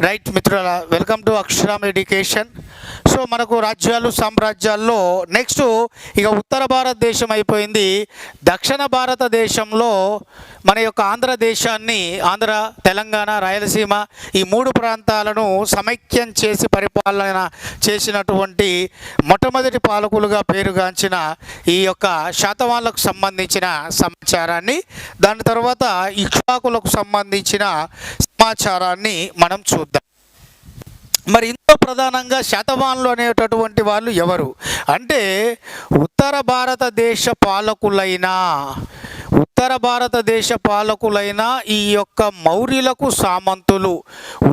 Right మిత్రులారా, welcome to అక్షరం education. So మనకు రాజ్యాలు సామ్రాజ్యాల్లో నెక్స్ట్ ఇక ఉత్తర భారతదేశం అయిపోయింది. దక్షిణ భారతదేశంలో మన యొక్క ఆంధ్రదేశాన్ని, ఆంధ్ర, తెలంగాణ, రాయలసీమ ఈ మూడు ప్రాంతాలను సమైక్యం చేసి పరిపాలన చేసినటువంటి మొట్టమొదటి పాలకులుగా పేరుగాంచిన ఈ యొక్క శాతవాహనులకు సంబంధించిన సమాచారాన్ని, దాని తర్వాత ఇక్ష్వాకులకు సంబంధించిన సమాచారాన్ని మనం చూద్దాం. మరి ఇందులో ప్రధానంగా శాతవాహనులు అనేటటువంటి వాళ్ళు ఎవరు అంటే ఉత్తర భారతదేశ పాలకులైన ఈ యొక్క మౌర్యులకు సామంతులు,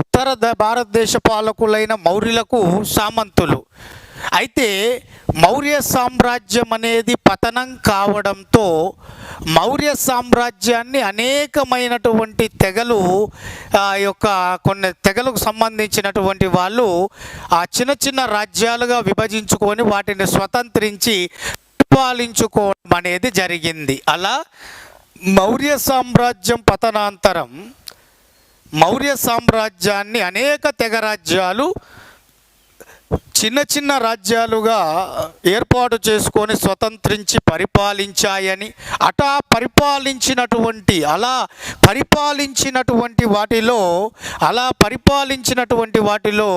ఉత్తర భారతదేశ పాలకులైన మౌర్యులకు సామంతులు. అయితే మౌర్య సామ్రాజ్యం అనేది పతనం కావడంతో మౌర్య సామ్రాజ్యాన్ని అనేకమైనటువంటి తెగలు, కొన్ని తెగలకు సంబంధించినటువంటి వాళ్ళు ఆ చిన్న చిన్న రాజ్యాలుగా విభజించుకొని వాటిని స్వతంత్రించి పరిపాలించుకోవడం అనేది జరిగింది. అలా మౌర్య సామ్రాజ్యం పతనాంతరం మౌర్య సామ్రాజ్యాన్ని అనేక తెగ రాజ్యాలు చిన్న చిన్న రాజ్యాలుగా ఏర్పాటు చేసుకొని స్వతంత్రించి పరిపాలించాయని, అలా పరిపాలించినటువంటి వాటిలో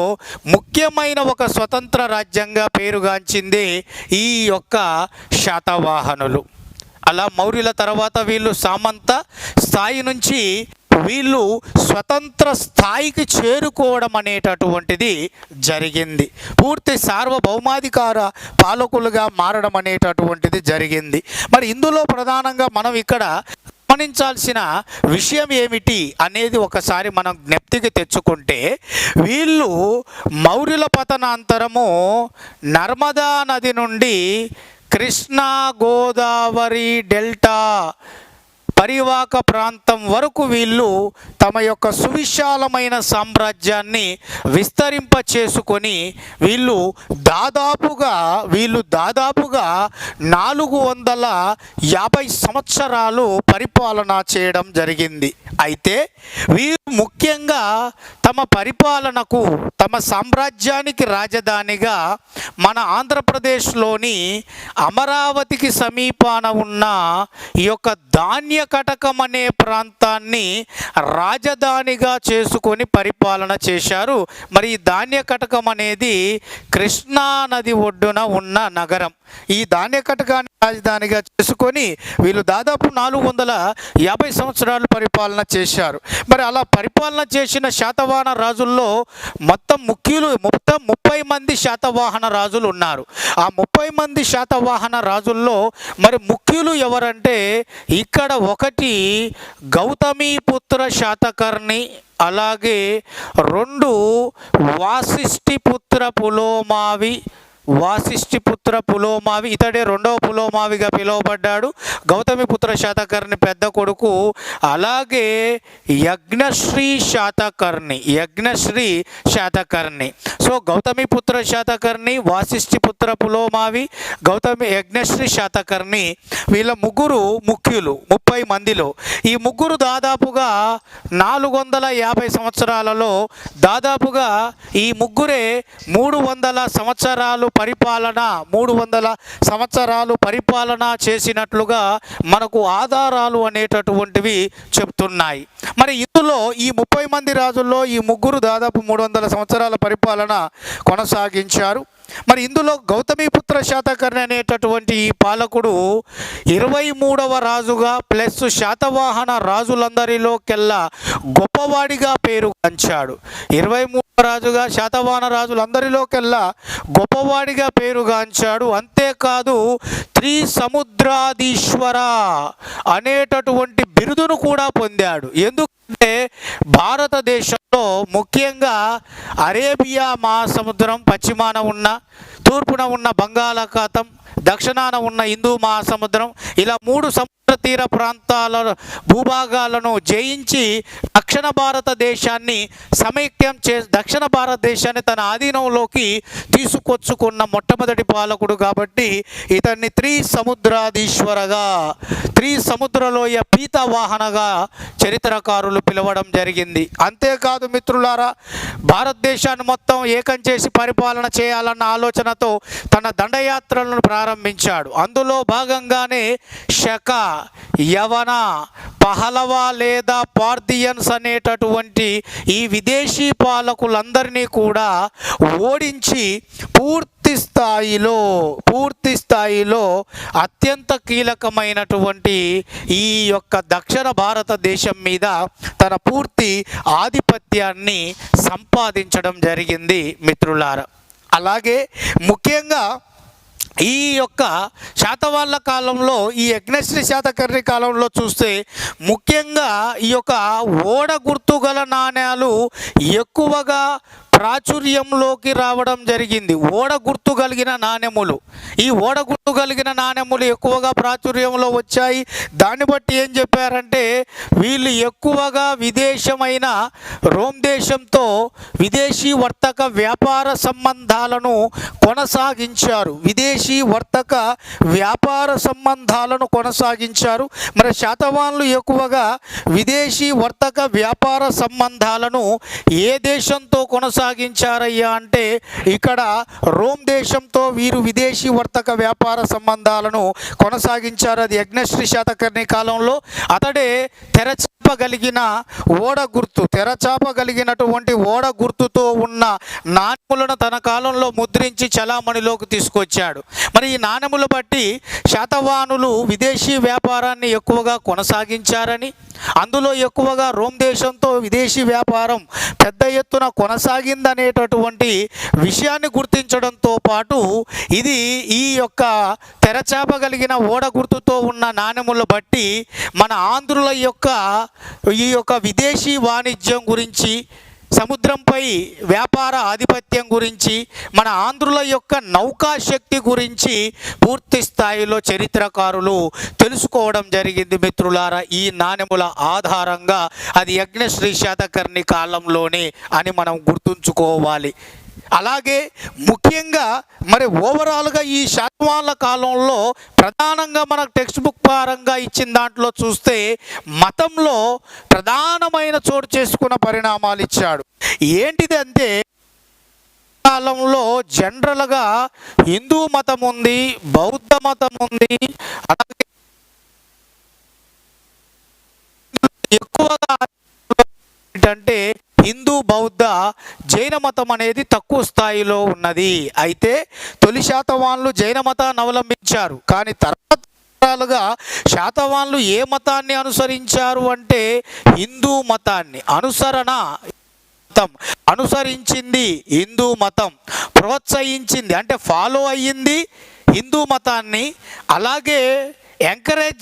ముఖ్యమైన ఒక స్వతంత్ర రాజ్యంగా పేరుగాంచింది ఈ యొక్క శాతవాహనులు. అలా మౌర్యుల తర్వాత వీళ్ళు సామంత స్థాయి నుంచి వీళ్ళు స్వతంత్ర స్థాయికి చేరుకోవడం అనేటటువంటిది జరిగింది. పూర్తి సార్వభౌమాధికార పాలకులుగా మారడం అనేటటువంటిది జరిగింది. మరి ఇందులో ప్రధానంగా మనం ఇక్కడ గమనించాల్సిన విషయం ఏమిటి అనేది ఒకసారి మనం జ్ఞప్తికి తెచ్చుకుంటే, వీళ్ళు మౌర్యుల పతనాంతరము నర్మదా నది నుండి కృష్ణా గోదావరి డెల్టా పరివాహక ప్రాంతం వరకు వీళ్ళు తమ యొక్క సువిశాలమైన సామ్రాజ్యాన్ని విస్తరింప చేసుకొని వీళ్ళు దాదాపుగా 450 సంవత్సరాలు పరిపాలన చేయడం జరిగింది. అయితే వీరు ముఖ్యంగా తమ పరిపాలనకు, తమ సామ్రాజ్యానికి రాజధానిగా మన ఆంధ్రప్రదేశ్లోని అమరావతికి సమీపాన ఉన్న ఈ యొక్క ధాన్య కటకం అనే ప్రాంతాన్ని రాజధానిగా చేసుకొని పరిపాలన చేశారు. మరి ఈ ధాన్య కటకం అనేది కృష్ణా నది ఒడ్డున ఉన్న నగరం. ఈ ధాన్య కటకాన్ని రాజధానిగా చేసుకొని వీళ్ళు దాదాపు 450 సంవత్సరాలు పరిపాలన చేశారు. మరి అలా పరిపాలన చేసిన శాతవాహన రాజుల్లో మొత్తం 30 మంది శాతవాహన రాజులు ఉన్నారు. ఆ 30 మంది శాతవాహన రాజుల్లో మరి ముఖ్యులు ఎవరంటే, ఇక్కడ ఒకటి గౌతమీపుత్ర శాతకర్ణి, అలాగే 2 వాసిష్ఠిపుత్ర పులోమావి, ఇతడే 2వ పులోమావిగా పిలువబడ్డాడు. గౌతమిపుత్ర శాతకర్ణి పెద్ద కొడుకు. అలాగే యజ్ఞశ్రీ శాతకర్ణి. సో గౌతమిపుత్ర శాతకర్ణి, వాసిష్ఠిపుత్ర పులోమావి, యజ్ఞశ్రీ శాతకర్ణి, వీళ్ళ ముగ్గురు ముఖ్యులు 30 మందిలో. ఈ ముగ్గురు దాదాపుగా 450 సంవత్సరాలలో దాదాపుగా ఈ ముగ్గురే 300 సంవత్సరాలు పరిపాలన చేసినట్లుగా మనకు ఆధారాలు అనేటటువంటివి చెప్తున్నాయి. మరి ఇందులో ఈ 30 మంది రాజుల్లో ఈ ముగ్గురు దాదాపు 300 సంవత్సరాల పరిపాలన కొనసాగించారు. మరి ఇందులో గౌతమీపుత్ర శాతకర్ణి అనేటటువంటి ఈ పాలకుడు 23వ రాజుగా ప్లస్ శాతవాహన రాజులందరిలోకెల్లా గొప్పవాడిగా పేరుగాంచాడు. 23వ రాజుగా శాతవాహన రాజులందరిలోకెల్లా గొప్పవాడిగా పేరుగాంచాడు. అంతేకాదు త్రిసముద్రాధీశ్వర అనేటటువంటి బిరుదును కూడా పొందాడు. ఎందుకంటే భారతదేశంలో ముఖ్యంగా అరేబియా మహాసముద్రం పశ్చిమాన ఉన్న, తూర్పున ఉన్న బంగాళాఖాతం, దక్షిణాన ఉన్న హిందూ మహాసముద్రం, ఇలా 3 సముద్రాల తీర ప్రాంతాల భూభాగాలను జయించి దక్షిణ భారతదేశాన్ని తన ఆధీనంలోకి తీసుకొచ్చుకున్న మొట్టమొదటి పాలకుడు కాబట్టి ఇతన్ని త్రిసముద్రలోయ పీతవాహనగా చరిత్రకారులు పిలవడం జరిగింది. అంతేకాదు మిత్రులారా, భారతదేశాన్ని మొత్తం ఏకం చేసి పరిపాలన చేయాలన్న ఆలోచనతో తన దండయాత్రలను ప్రారంభించాడు. అందులో భాగంగానే శక, యవన, పహలవా లేదా పార్థియన్స్ అనేటటువంటి ఈ విదేశీ పాలకులందరినీ కూడా ఓడించి పూర్తి స్థాయిలో అత్యంత కీలకమైనటువంటి ఈ యొక్క దక్షిణ భారతదేశం మీద తన పూర్తి ఆధిపత్యాన్ని సంపాదించడం జరిగింది మిత్రులారా. అలాగే ముఖ్యంగా ఈ యొక్క శాతవాహనుల కాలంలో, ఈ యజ్ఞశ్రీ శాతకర్ణి కాలంలో చూస్తే ముఖ్యంగా ఈ యొక్క ఓడ గుర్తు గల నాణ్యాలు ఎక్కువగా ప్రాచుర్యంలోకి రావడం జరిగింది. ఓడ గుర్తు కలిగిన నాణెములు, ఈ ఓడ గుర్తు కలిగిన నాణెములు ఎక్కువగా ప్రాచుర్యంలో వచ్చాయి. దాన్ని బట్టి ఏం చెప్పారంటే, వీళ్ళు ఎక్కువగా విదేశమైన రోమ్ దేశంతో విదేశీ వర్తక వ్యాపార సంబంధాలను కొనసాగించారు. మరి శాతవాహనులు ఎక్కువగా విదేశీ వర్తక వ్యాపార సంబంధాలను ఏ దేశంతో కొనసాగించారయ్యా అంటే, ఇక్కడ రోమ్ దేశంతో వీరు విదేశీ వర్తక వ్యాపార సంబంధాలను కొనసాగించారు. అది యజ్ఞశ్రీ శాతకర్ణి కాలంలో. అతడే తెరచాపగలిగినటువంటి ఓడ గుర్తుతో ఉన్న నాణెములను తన కాలంలో ముద్రించి చలామణిలోకి తీసుకొచ్చాడు. మరి ఈ నాణెములు బట్టి శాతవాహనులు విదేశీ వ్యాపారాన్ని ఎక్కువగా కొనసాగించారని, అందులో ఎక్కువగా రోమ్ దేశంతో విదేశీ వ్యాపారం పెద్ద ఎత్తున కొనసాగిందనేటటువంటి విషయాన్ని గుర్తించడంతో పాటు, ఇది ఈ యొక్క తెరచాపగలిగిన ఓడ గుర్తుతో ఉన్న నాణెములు బట్టి మన ఆంధ్రుల యొక్క ఈ యొక్క విదేశీ వాణిజ్యం గురించి, సముద్రంపై వ్యాపార ఆధిపత్యం గురించి, మన ఆంధ్రుల యొక్క నౌకాశక్తి గురించి పూర్తి స్థాయిలో చరిత్రకారులు తెలుసుకోవడం జరిగింది మిత్రులారా. ఈ నాణెముల ఆధారంగా అది యజ్ఞశ్రీ శాతకర్ణి కాలంలోనే అని మనం గుర్తుంచుకోవాలి. అలాగే ముఖ్యంగా మరి ఓవరాల్గా ఈ శాతవాహనుల కాలంలో ప్రధానంగా మనకు టెక్స్ట్ బుక్ పరంగా ఇచ్చిన దాంట్లో చూస్తే మతంలో ప్రధానమైన చోటు చేసుకున్న పరిణామాలు ఇచ్చాడు. ఏంటిది అంటే, కాలంలో జనరల్గా హిందూ మతం ఉంది, బౌద్ధ మతం ఉంది, అలాగే ఎక్కువగా ఏంటంటే హిందూ, బౌద్ధ, జైన మతం అనేది తక్కువ స్థాయిలో ఉన్నది. అయితే తొలి శాతవాహనులు జైన మతాన్ని అవలంబించారు. కానీ తరతరాలుగా శాతవాహనులు ఏ మతాన్ని అనుసరించారు అంటే హిందూ మతాన్ని. అనుసరించింది హిందూ మతం, ప్రోత్సహించింది అంటే ఫాలో అయ్యింది హిందూ మతాన్ని, అలాగే ఎంకరేజ్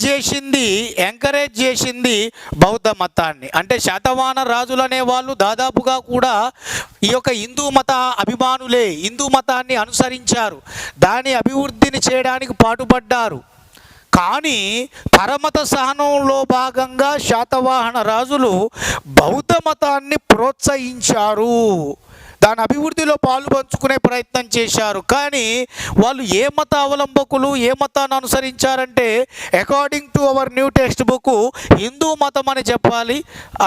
చేసింది బౌద్ధ మతాన్ని. అంటే శాతవాహన రాజులు అనేవాళ్ళు దాదాపుగా కూడా ఈ యొక్క హిందూ మత అభిమానులే, హిందూ మతాన్ని అనుసరించారు, దాని అభివృద్ధిని చేయడానికి పాటుపడ్డారు. కానీ పరమత సహనంలో భాగంగా శాతవాహన రాజులు బౌద్ధ మతాన్ని ప్రోత్సహించారు, దాని అభివృద్ధిలో పాలు పంచుకునే ప్రయత్నం చేశారు. కానీ వాళ్ళు ఏ మత అవలంబకులు, ఏ మతాన్ని అనుసరించారంటే, according to our new text book Hindu మతం అని చెప్పాలి.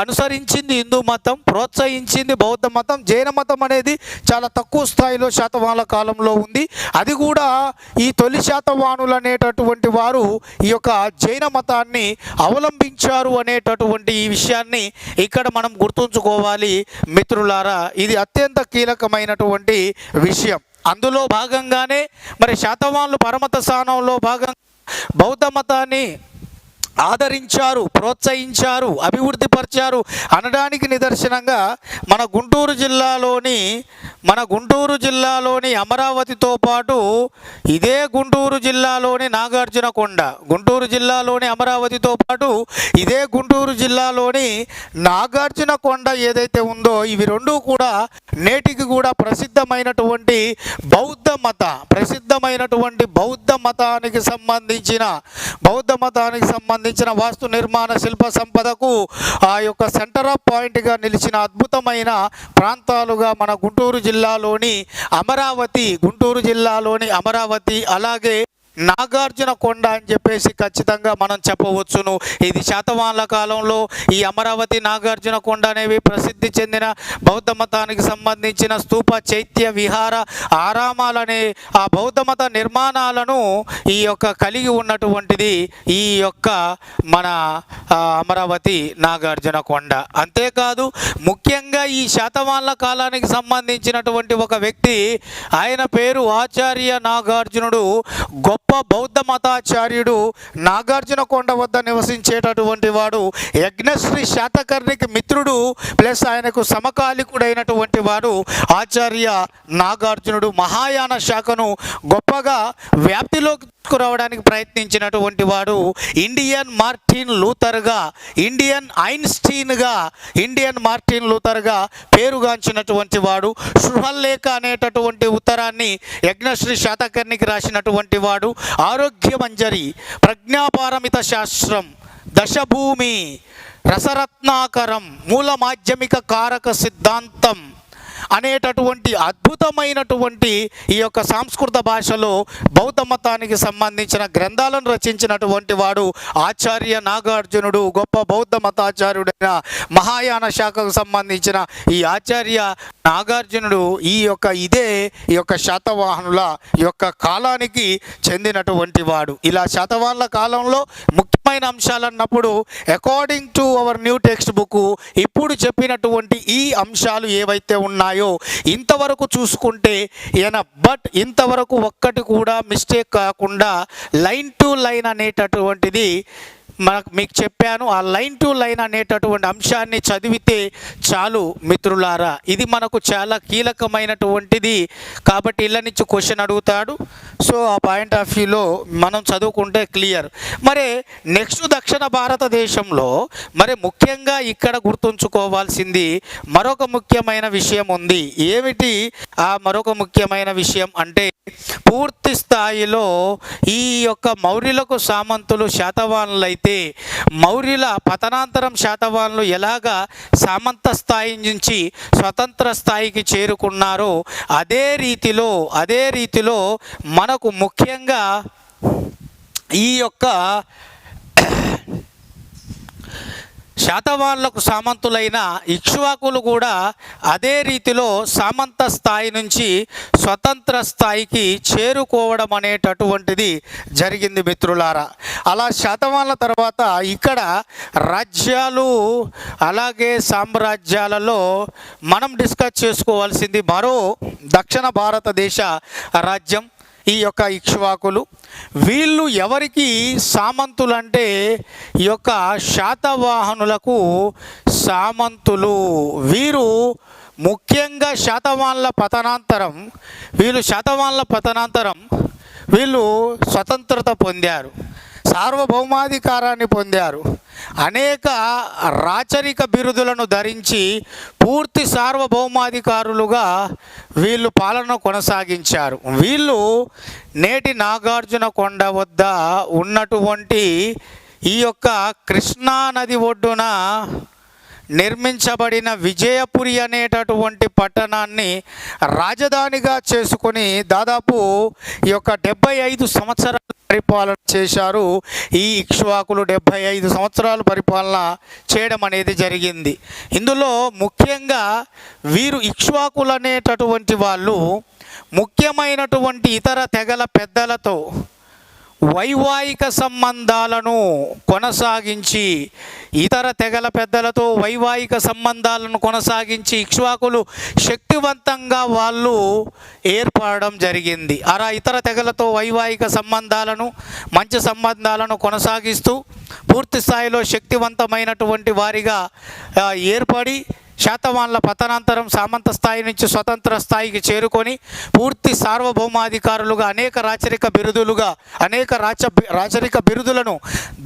అనుసరించింది హిందూ మతం, ప్రోత్సహించింది బౌద్ధ మతం. జైన మతం అనేది చాలా తక్కువ స్థాయిలో శాతవాహనుల కాలంలో ఉంది. అది కూడా ఈ తొలి శాతవాహనులు అనేటటువంటి వారు ఈ యొక్క జైన మతాన్ని అవలంబించారు అనేటటువంటి ఈ విషయాన్ని ఇక్కడ మనం గుర్తుంచుకోవాలి మిత్రులారా. ఇది అత్యంత కీలకమైనటువంటి విషయం. అందులో భాగంగానే మరి శాతవాహనులు పరమత స్థానంలో భాగంగా బౌద్ధ మతాన్ని ఆదరించారు, ప్రోత్సహించారు, అభివృద్ధిపరిచారు అనడానికి నిదర్శనంగా మన గుంటూరు జిల్లాలోని అమరావతితో పాటు ఇదే గుంటూరు జిల్లాలోని నాగార్జునకొండ, గుంటూరు జిల్లాలోని అమరావతితో పాటు ఇదే గుంటూరు జిల్లాలోని నాగార్జునకొండ ఏదైతే ఉందో, ఇవి రెండూ కూడా నేటికి కూడా ప్రసిద్ధమైనటువంటి బౌద్ధ మతానికి సంబంధించిన సంబంధించిన వాస్తు నిర్మాణ శిల్ప సంపదకు ఆ యొక్క సెంటర్ ఆఫ్ పాయింట్గా నిలిచిన అద్భుతమైన ప్రాంతాలుగా మన గుంటూరు జిల్లాలోని అమరావతి అలాగే నాగార్జున కొండ అని చెప్పేసి ఖచ్చితంగా మనం చెప్పవచ్చును. ఇది శాతవాహనుల కాలంలో ఈ అమరావతి నాగార్జున కొండ అనేవి ప్రసిద్ధి చెందిన బౌద్ధ మతానికి సంబంధించిన స్తూప చైత్య విహార ఆరామాలనే ఆ బౌద్ధ మత నిర్మాణాలను ఈ యొక్క కలిగి ఉన్నటువంటిది ఈ యొక్క మన అమరావతి నాగార్జున కొండ. అంతేకాదు ముఖ్యంగా ఈ శాతవాహనుల కాలానికి సంబంధించినటువంటి ఒక వ్యక్తి, ఆయన పేరు ఆచార్య నాగార్జునుడు. గొప్ప బౌద్ధ మతాచార్యుడు, నాగార్జున కొండ వద్ద నివసించేటటువంటి వాడు, యజ్ఞశ్రీ శాతకర్ణికి మిత్రుడు ప్లస్ ఆయనకు సమకాలికుడైనటువంటి వాడు ఆచార్య నాగార్జునుడు. మహాయాన శాఖను గొప్పగా వ్యాప్తిలోకి తీసుకురావడానికి ప్రయత్నించినటువంటి వాడు. ఇండియన్ మార్టిన్ లూథర్గా, ఇండియన్ మార్టిన్ లూథర్గా పేరుగాంచినటువంటి వాడు. శృహల్లేఖ అనేటటువంటి ఉత్తరాన్ని యజ్ఞశ్రీ శాతకర్ణికి రాసినటువంటి వాడు. ఆరోగ్యమంజరి, ప్రజ్ఞాపారమిత శాస్త్రం, దశభూమి, రసరత్నాకరం, మూల మాధ్యమిక కారక సిద్ధాంతం అనేటటువంటి అద్భుతమైనటువంటి ఈ యొక్క సంస్కృత భాషలో బౌద్ధ మతానికి సంబంధించిన గ్రంథాలను రచించినటువంటి వాడు ఆచార్య నాగార్జునుడు. గొప్ప బౌద్ధ మతాచార్యుడైన మహాయాన శాఖకు సంబంధించిన ఈ ఆచార్య నాగార్జునుడు ఈ యొక్క శాతవాహనుల యొక్క కాలానికి చెందినటువంటి వాడు. ఇలా శాతవాహనుల కాలంలో ముఖ్యమైన అంశాలన్నప్పుడు according to our new text book ఇప్పుడు చెప్పినటువంటి ఈ అంశాలు ఏవైతే ఉన్నాయో ఇంతవరకు చూసుకుంటే బట్ ఇంతవరకు ఒక్కటి కూడా మిస్టేక్ కాకుండా లైన్ టు లైన్ అనేటటువంటిది మీకు చెప్పాను. ఆ లైన్ టు లైన్ అనేటటువంటి అంశాన్ని చదివితే చాలు మిత్రులారా. ఇది మనకు చాలా కీలకమైనటువంటిది కాబట్టి ఇళ్ళ నుంచి క్వశ్చన్ అడుగుతాడు. సో ఆ పాయింట్ ఆఫ్ వ్యూలో మనం చదువుకుంటే క్లియర్. మరి నెక్స్ట్ దక్షిణ భారతదేశంలో మరి ముఖ్యంగా ఇక్కడ గుర్తుంచుకోవాల్సింది మరొక ముఖ్యమైన విషయం ఉంది. ఏమిటి ఆ మరొక ముఖ్యమైన విషయం అంటే, పూర్తి స్థాయిలో ఈ యొక్క మౌర్యులకు సామంతులు శాతవాహనులైతే మౌర్యుల పతనాంతరం శాతవాహనులు ఎలాగా సామంత స్థాయి నుంచి స్వతంత్ర స్థాయికి చేరుకున్నారో అదే రీతిలో మనకు ముఖ్యంగా ఈ యొక్క శాతవాహనులకు సామంతులైన ఇక్ష్వాకులు కూడా అదే రీతిలో సామంత స్థాయి నుంచి స్వతంత్ర స్థాయికి చేరుకోవడం అనేటటువంటిది జరిగింది మిత్రులారా. అలా శాతవాహనుల తర్వాత ఇక్కడ రాజ్యాలు అలాగే సామ్రాజ్యాలలో మనం డిస్కస్ చేసుకోవాల్సింది మరో దక్షిణ భారతదేశ రాజ్యం ఈ యొక్క ఇక్ష్వాకులు. వీళ్ళు ఎవరికి సామంతులు అంటే ఈ యొక్క శాతవాహనులకు సామంతులు. వీరు ముఖ్యంగా శాతవాహనుల పతనాంతరం వీళ్ళు స్వతంత్రత పొందారు, సార్వభౌమాధికారాన్ని పొందారు. అనేక రాచరిక బిరుదులను ధరించి పూర్తి సార్వభౌమాధికారులుగా వీళ్ళు పాలన కొనసాగించారు. వీళ్ళు నేటి నాగార్జున కొండ వద్ద ఉన్నటువంటి ఈ యొక్క కృష్ణా నది ఒడ్డున నిర్మించబడిన విజయపురి అనేటటువంటి పట్టణాన్ని రాజధానిగా చేసుకొని దాదాపు ఈ యొక్క 75 సంవత్సరాలు పరిపాలన చేశారు. ఈ ఇక్ష్వాకులు 75 సంవత్సరాలు పరిపాలన చేయడం అనేది జరిగింది. ఇందులో ముఖ్యంగా వీరు ఇక్ష్వాకులు అనేటటువంటి వాళ్ళు ముఖ్యమైనటువంటి ఇతర తెగల పెద్దలతో వైవాహిక సంబంధాలను కొనసాగించి ఇక్ష్వాకులు శక్తివంతంగా వాళ్ళు ఏర్పడడం జరిగింది. అలా ఇతర తెగలతో వైవాహిక సంబంధాలను మంచి సంబంధాలను కొనసాగిస్తూ పూర్తి స్థాయిలో శక్తివంతమైనటువంటి వారిగా ఏర్పడి శాతవాహనుల పతనాంతరం సామంత స్థాయి నుంచి స్వతంత్ర స్థాయికి చేరుకొని పూర్తి సార్వభౌమాధికారులుగా అనేక రాచరిక బిరుదులను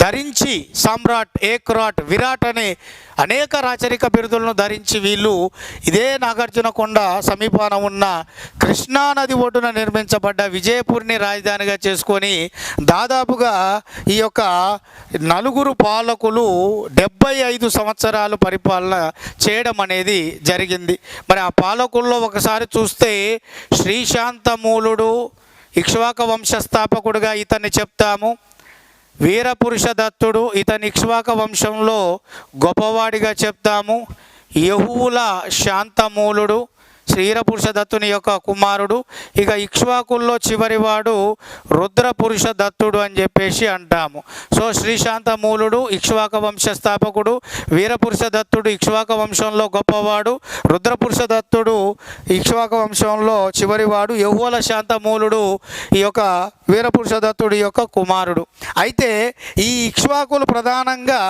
ధరించి సామ్రాట్, ఏక్రాట్, విరాట్ అనే అనేక రాచరిక బిరుదులను ధరించి వీళ్ళు ఇదే నాగార్జునకొండ సమీపాన ఉన్న కృష్ణానది ఒడ్డున నిర్మించబడ్డ విజయపూర్ని రాజధానిగా చేసుకొని దాదాపుగా ఈ యొక్క నలుగురు పాలకులు 75 సంవత్సరాలు పరిపాలన చేయడం అనేది జరిగింది. మరి ఆ పాలకుల్లో ఒకసారి చూస్తే శ్రీశాంతమూలుడు ఇక్ష్వాక వంశస్థాపకుడుగా ఇతన్ని చెప్తాము. వీరపురుష దత్తుడు ఇతని ఇక్ష్వాక వంశంలో గొప్పవాడిగా చెప్తాము. యహూల శాంతమూలుడు శ్రీరపురుష దత్తుని యొక్క కుమారుడు. ఇక ఇక్ష్వాకుల్లో చివరివాడు రుద్రపురుష దత్తుడు అని చెప్పేసి అంటాము. సో శ్రీశాంతమూలుడు ఇక్ష్వాక వంశ స్థాపకుడు, వీరపురుష దత్తుడు ఇక్ష్వాక వంశంలో గొప్పవాడు, రుద్రపురుష దత్తుడు ఇక్ష్వాక వంశంలో చివరివాడు, యహూల శాంతమూలుడు ఈ యొక్క వీరపురుష దత్తుడి యొక్క కుమారుడు. అయితే ఈ ఇక్ష్వాకులు ప్రధానంగా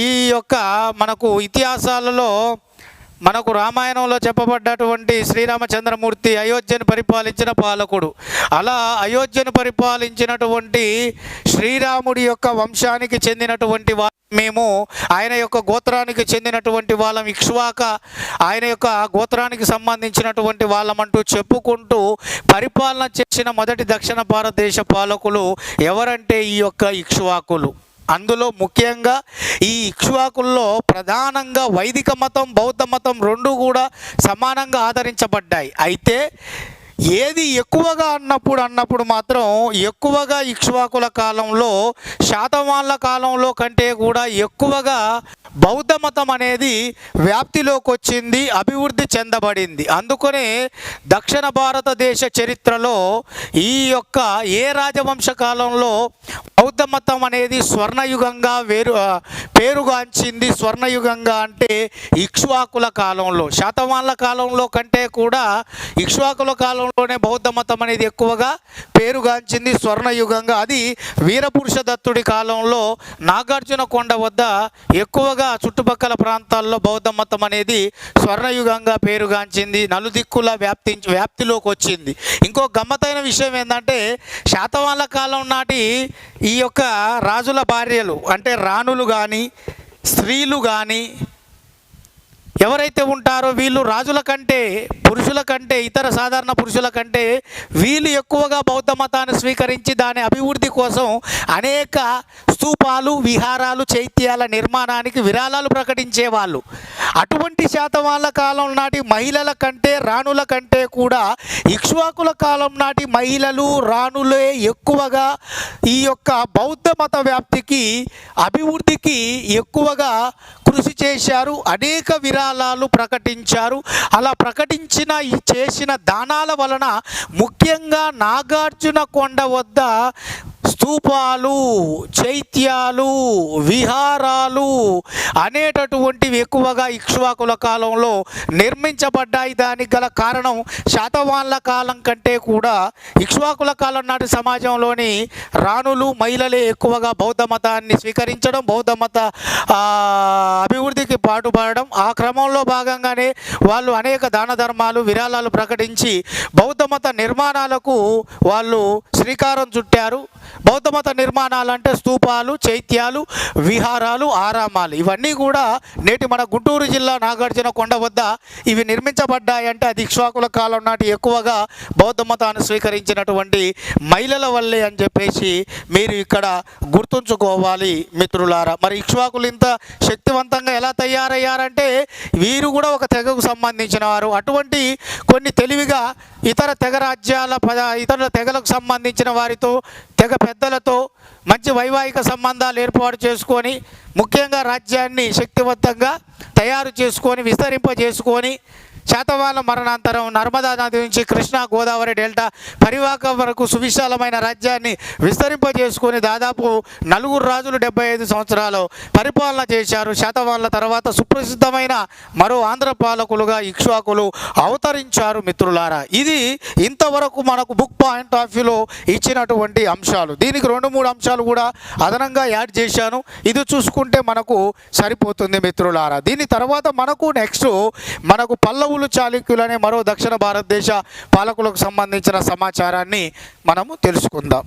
ఈ యొక్క మనకు ఇతిహాసాలలో మనకు రామాయణంలో చెప్పబడ్డటువంటి శ్రీరామచంద్రమూర్తి అయోధ్యను పరిపాలించిన పాలకుడు. అలా అయోధ్యను పరిపాలించినటువంటి శ్రీరాముడి యొక్క వంశానికి చెందినటువంటి మేము, ఆయన యొక్క గోత్రానికి చెందినటువంటి వాళ్ళం ఇక్ష్వాక, ఆయన యొక్క గోత్రానికి సంబంధించినటువంటి వాళ్ళమంటూ చెప్పుకుంటూ పరిపాలన చేసిన మొదటి దక్షిణ భారతదేశ పాలకులు ఎవరంటే ఈ యొక్క ఇక్ష్వాకులు. అందులో ముఖ్యంగా ఈ ఇక్ష్వాకుల్లో ప్రధానంగా వైదిక మతం, బౌద్ధ మతం రెండు కూడా సమానంగా ఆదరించబడ్డాయి. అయితే ఏది ఎక్కువగా అన్నప్పుడు మాత్రం ఎక్కువగా ఇక్ష్వాకుల కాలంలో శాతవాహనుల కాలంలో కంటే కూడా ఎక్కువగా బౌద్ధ మతం అనేది వ్యాప్తిలోకి వచ్చింది, అభివృద్ధి చెందబడింది. అందుకనే దక్షిణ భారతదేశ చరిత్రలో ఈ యొక్క ఏ రాజవంశ కాలంలో బౌద్ధ మతం అనేది స్వర్ణయుగంగా పేరుగాంచింది. స్వర్ణయుగంగా అంటే ఇక్ష్వాకుల కాలంలో. శాతవాహనుల కాలంలో కంటే కూడా ఇక్ష్వాకుల కాలంలోనే బౌద్ధ మతం అనేది ఎక్కువగా పేరుగాంచింది స్వర్ణయుగంగా. అది వీరపురుష దత్తుడి కాలంలో నాగార్జునకొండ వద్ద ఎక్కువగా చుట్టుపక్కల ప్రాంతాల్లో బౌద్ధ మతం అనేది స్వర్ణయుగంగా పేరుగాంచింది, నలుదిక్కుల వ్యాప్తిలోకి వచ్చింది. ఇంకో గమ్మతైన విషయం ఏంటంటే శాతవాహనుల కాలం నాటి ఈ యొక్క రాజుల భార్యలు అంటే రాణులు కానీ స్త్రీలు కానీ ఎవరైతే ఉంటారో వీళ్ళు రాజుల కంటే, పురుషుల కంటే, ఇతర సాధారణ పురుషుల కంటే వీళ్ళు ఎక్కువగా బౌద్ధ మతాన్ని స్వీకరించి దాని అభివృద్ధి కోసం అనేక స్తూపాలు, విహారాలు, చైత్యాల నిర్మాణానికి విరాళాలు ప్రకటించేవాళ్ళు. అటువంటి శాతవాహనుల కాలం నాటి మహిళల కంటే, రాణుల కంటే కూడా ఇక్ష్వాకుల కాలం నాటి మహిళలు, రాణులే ఎక్కువగా ఈ యొక్క బౌద్ధ మత వ్యాప్తికి, అభివృద్ధికి ఎక్కువగా కృషి చేశారు. అనేక విరాళాలు ప్రకటించారు. అలా ప్రకటించిన ఈ చేసిన దానాల వలన ముఖ్యంగా నాగార్జునకొండ వద్ద స్తూపాలు, చైత్యాలు, విహారాలు అనేటటువంటివి ఎక్కువగా ఇక్ష్వాకుల కాలంలో నిర్మించబడ్డాయి. దానికి గల కారణం శాతవాహనుల కాలం కంటే కూడా ఇక్ష్వాకుల కాలం నాటి సమాజంలోని రాణులు, మహిళలే ఎక్కువగా బౌద్ధ మతాన్ని స్వీకరించడం, బౌద్ధ మత అభివృద్ధికి పాటుపడడం. ఆ క్రమంలో భాగంగానే వాళ్ళు అనేక దాన ధర్మాలు, విరాళాలు ప్రకటించి బౌద్ధ మత నిర్మాణాలకు వాళ్ళు శ్రీకారం చుట్టారు. బౌద్ధ మత నిర్మాణాలు అంటే స్తూపాలు, చైత్యాలు, విహారాలు, ఆరామాలు ఇవన్నీ కూడా నేటి మన గుంటూరు జిల్లా నాగార్జునకొండ వద్ద ఇవి నిర్మించబడ్డాయంటే అది ఇక్ష్వాకుల కాలం నాటి ఎక్కువగా బౌద్ధ మతాన్ని స్వీకరించినటువంటి మహిళల వల్లే అని చెప్పేసి మీరు ఇక్కడ గుర్తుంచుకోవాలి మిత్రులారా. మరి ఇక్ష్వాకులు ఇంత శక్తివంతంగా ఎలా తయారయ్యారంటే వీరు కూడా ఒక తెగకు సంబంధించిన వారు. అటువంటి కొన్ని తెలివిగా ఇతర తెగ రాజ్యాల ఇతర తెగలకు సంబంధించిన వారితో, తెగ పెద్దలతో మంచి వైవాహిక సంబంధాలు ఏర్పాటు చేసుకొని ముఖ్యంగా రాజ్యాన్ని శక్తివంతంగా తయారు చేసుకొని విస్తరింపజేసుకొని శాతవాహనుల మరణాంతరం నర్మదా నది నుంచి కృష్ణా గోదావరి డెల్టా పరివాహకం వరకు సువిశాలమైన రాజ్యాన్ని విస్తరింపజేసుకొని దాదాపు 4 రాజులు 75 సంవత్సరాలు పరిపాలన చేశారు. శాతవాహనుల తర్వాత సుప్రసిద్ధమైన మరో ఆంధ్ర పాలకులుగా ఇక్ష్వాకులు అవతరించారు మిత్రులారా. ఇది ఇంతవరకు మనకు బుక్ పాయింట్ ఆఫ్ వ్యూలో ఇచ్చినటువంటి అంశాలు. దీనికి 2-3 అంశాలు కూడా అదనంగా యాడ్ చేశాను. ఇది చూసుకుంటే మనకు సరిపోతుంది మిత్రులారా. దీని తర్వాత మనకు నెక్స్ట్ మనకు పల్లవులు చాళుక్యులు అనే మరో దక్షిణ భారతదేశ పాలకులకు సంబంధించిన సమాచారాన్ని మనము తెలుసుకుందాం.